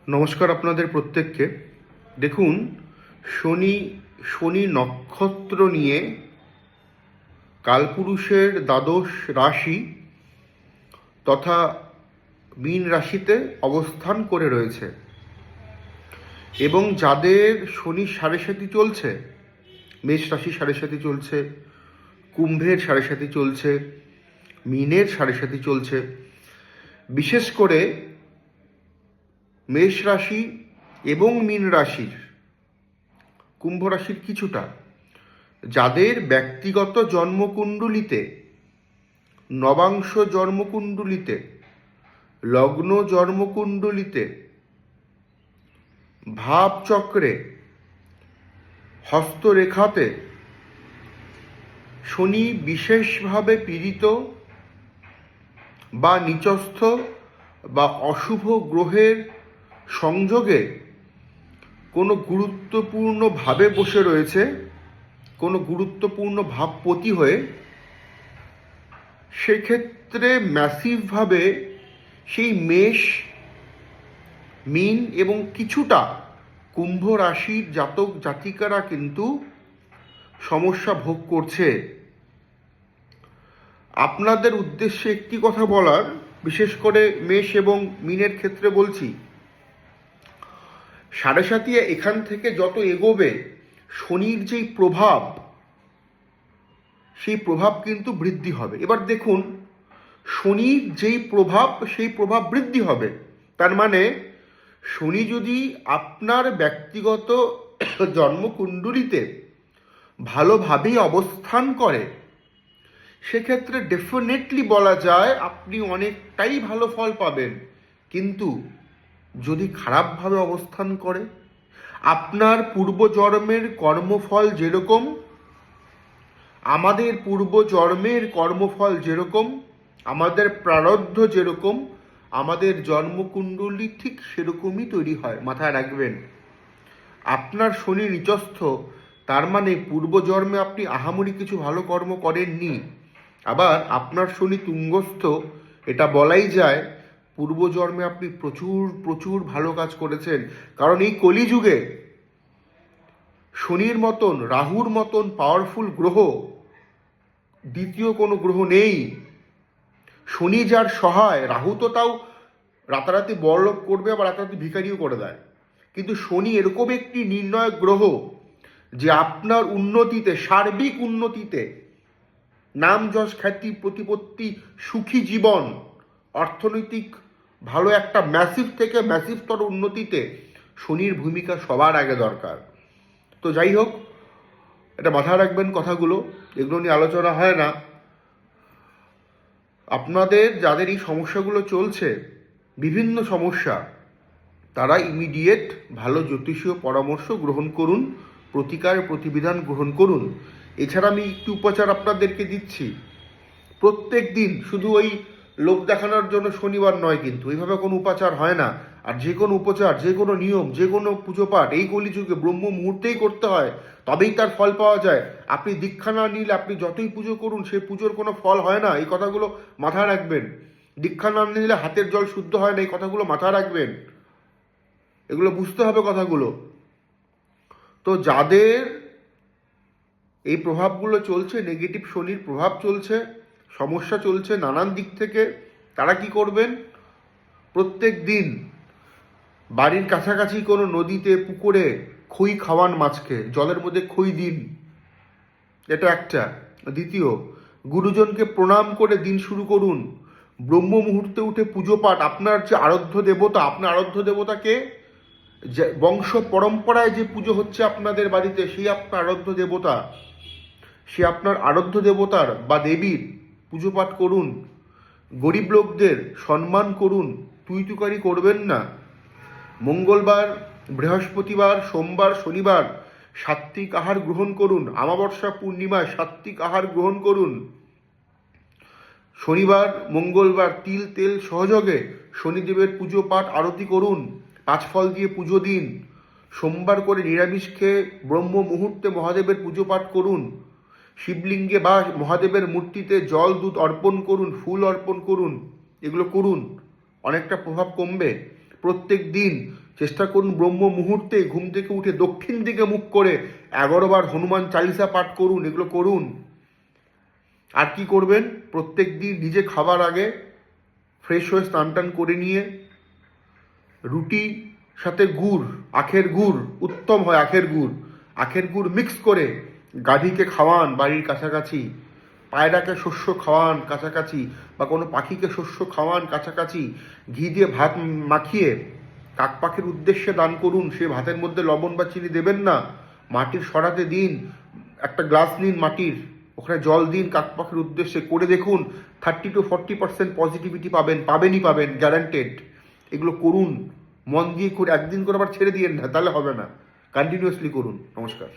নমস্কার আপনাদের প্রত্যেককে। দেখুন, শনি শনি নক্ষত্র নিয়ে কালপুরুষের দ্বাদশ রাশি তথা মীন রাশিতে অবস্থান করে রয়েছে এবং যাদের শনি সাড়ে সাতি চলছে, মেষ রাশি সাড়ে সাতি চলছে, কুম্ভের সাড়ে সাতি চলছে, মীনের সাড়ে সাতি চলছে, বিশেষ করে মেষ রাশি এবং মীন রাশির, কুম্ভ রাশির কিছুটা, যাদের ব্যক্তিগত জন্মকুণ্ডলিতে, নবাংশ জন্মকুণ্ডলিতে, লগ্ন জন্মকুণ্ডলিতে, ভাবচক্রে, হস্তরেখাতে শনি বিশেষভাবে পীড়িত বা নিচস্থ বা অশুভ গ্রহের সংযোগে কোনো গুরুত্বপূর্ণ ভাবে বসে রয়েছে, কোনো গুরুত্বপূর্ণ ভাবপতি হয়ে, সেক্ষেত্রে ম্যাসিভভাবে সেই মেষ, মীন এবং কিছুটা কুম্ভ রাশির জাতক জাতিকারা কিন্তু সমস্যা ভোগ করছে। আপনাদের উদ্দেশ্যে একটি কথা বলার, বিশেষ করে মেষ এবং মীনের ক্ষেত্রে বলছি, সাড়ে সাতিয়ে এখান থেকে যত এগোবে শনির যেই প্রভাব, সেই প্রভাব কিন্তু বৃদ্ধি হবে। এবার দেখুন, শনির যেই প্রভাব, সেই প্রভাব বৃদ্ধি হবে। তার মানে শনি যদি আপনার ব্যক্তিগত জন্মকুণ্ডলিতে ভালোভাবেই অবস্থান করে, সেক্ষেত্রে ডেফিনেটলি বলা যায় আপনি অনেকটাই ভালো ফল পাবেন। কিন্তু যদি খারাপভাবে অবস্থান করে, আপনার পূর্বজন্মের কর্মফল যেরকম, আমাদের পূর্বজন্মের কর্মফল যেরকম, আমাদের প্রারব্ধ যেরকম, আমাদের জন্মকুণ্ডলী ঠিক সেরকমই তৈরি হয়। মাথায় রাখবেন, আপনার শনি নিচস্থ, তার মানে পূর্বজন্মে আপনি আহামরি কিছু ভালো কর্ম করেননি। আবার আপনার শনি তুঙ্গস্থ, এটা বলাই যায় পূর্বজন্মে আপনি প্রচুর প্রচুর ভালো কাজ করেছেন। কারণ এই কলিযুগে শনির মতন, রাহুর মতন পাওয়ারফুল গ্রহ দ্বিতীয় কোনো গ্রহ নেই। শনি যার সহায়, রাহু তো তাও রাতারাতি বড়লোক করবে, আবার রাতারাতি ভিখারিও করে দেয়। কিন্তু শনি এরকম একটি নির্ণায়ক গ্রহ যে আপনার উন্নতিতে, সার্বিক উন্নতিতে, নাম যশ খ্যাতি প্রতিপত্তি, সুখী জীবন, অর্থনৈতিক ভালো একটা ম্যাসিভ থেকে ম্যাসিভতর উন্নতিতে শনির ভূমিকা সবার আগে দরকার। তো যাই হোক, এটা মাথায় রাখবেন কথাগুলো, এগুলো নিয়ে আলোচনা হয় না। আপনাদের যাদের এই সমস্যাগুলো চলছে, বিভিন্ন সমস্যা, তারা ইমিডিয়েট ভালো জ্যোতিষীয় পরামর্শ গ্রহণ করুন, প্রতিকার প্রতিবিধান গ্রহণ করুন। এছাড়া আমি একটু উপচার আপনাদেরকে দিচ্ছি প্রত্যেক দিন। শুধু ওই লোক দেখানোর জন্য শনিবার নয়, কিন্তু এইভাবে কোনো উপাচার হয় না। আর যে কোনো উপচার, যে কোনো নিয়ম, যে কোনো পুজো পাঠ এই কলিযুগে ব্রহ্ম মুহূর্তেই করতে হয়, তবেই তার ফল পাওয়া যায়। আপনি দীক্ষা না নিলে আপনি যতই পুজো করুন, সেই পুজোর কোনো ফল হয় না। এই কথাগুলো মাথায় রাখবেন। দীক্ষা না নিলে হাতের জল শুদ্ধ হয় না, এই কথাগুলো মাথায় রাখবেন। এগুলো বুঝতে হবে কথাগুলো। তো যাদের এই প্রভাবগুলো চলছে, নেগেটিভ শনির প্রভাব চলছে, সমস্যা চলছে নানান দিক থেকে, তারা কি করবেন? প্রত্যেক দিন বাড়ির কাছাকাছি কোনো নদীতে, পুকুরে খই খাওয়ান মাছকে, জলের মধ্যে খই দিন, এটা একটা। দ্বিতীয়, গুরুজনকে প্রণাম করে দিন শুরু করুন। ব্রহ্ম মুহূর্তে উঠে পুজো পাঠ। আপনার যে আরাধ্য দেবতা, আপনার আরাধ্য দেবতাকে, যে বংশ পরম্পরায় যে পুজো হচ্ছে আপনাদের বাড়িতে, সেই আপনার আরাধ্য দেবতা, সে আপনার আরাধ্য দেবতার বা দেবীর পুজো পাঠ করুন। গরিব লোকদের সম্মান করুন, তুই তুকারি করবেন না। মঙ্গলবার, বৃহস্পতিবার, সোমবার, শনিবার সাত্ত্বিক আহার গ্রহণ করুন। অমাবস্যা, পূর্ণিমায় সাত্ত্বিক আহার গ্রহণ করুন। শনিবার, মঙ্গলবার তিল তেল সহযোগে শনিদেবের পুজো পাঠ আরতি করুন, 5 ফল দিয়ে পুজো দিন। সোমবার করে নিরামিষ খেয়ে ব্রহ্ম মুহূর্তে মহাদেবের পুজো পাঠ করুন। শিবলিঙ্গে বা মহাদেবের মূর্তিতে জল দুধ অর্পণ করুন, ফুল অর্পণ করুন। এগুলো করুন, অনেকটা প্রভাব কমবে। প্রত্যেক দিন চেষ্টা করুন ব্রহ্ম মুহূর্তে ঘুম থেকে উঠে দক্ষিণ দিকে মুখ করে 11বার হনুমান চালিসা পাঠ করুন, এগুলো করুন। আর কি করবেন, প্রত্যেক দিন নিজে খাবার আগে ফ্রেশ হয়ে স্নান টান করে নিয়ে রুটি সাথে গুড়, আখের গুড়, উত্তম হয় আখের গুড় মিক্স করে গাভীকে খাওয়ান বাড়ির কাছাকাছি, পায়রাকে শস্য খাওয়ান কাছাকাছি, বা কোনো পাখিকে শস্য খাওয়ান কাছাকাছি, ঘি দিয়ে ভাত মাখিয়ে কাক পাখির উদ্দেশ্যে দান করুন। সে ভাতের মধ্যে লবণ বা চিনি দেবেন না, মাটির সরাতে দিন, একটা গ্লাস নিন মাটির, ওখানে জল দিন কাক পাখির উদ্দেশ্যে, করে দেখুন 30 to 40% পজিটিভিটি পাবেনই গ্যারান্টেড। এগুলো করুন, মন দিয়ে করে, একদিন করে আবার ছেড়ে দিয়েন না, তাহলে হবে না, কন্টিনিউয়াসলি করুন। নমস্কার।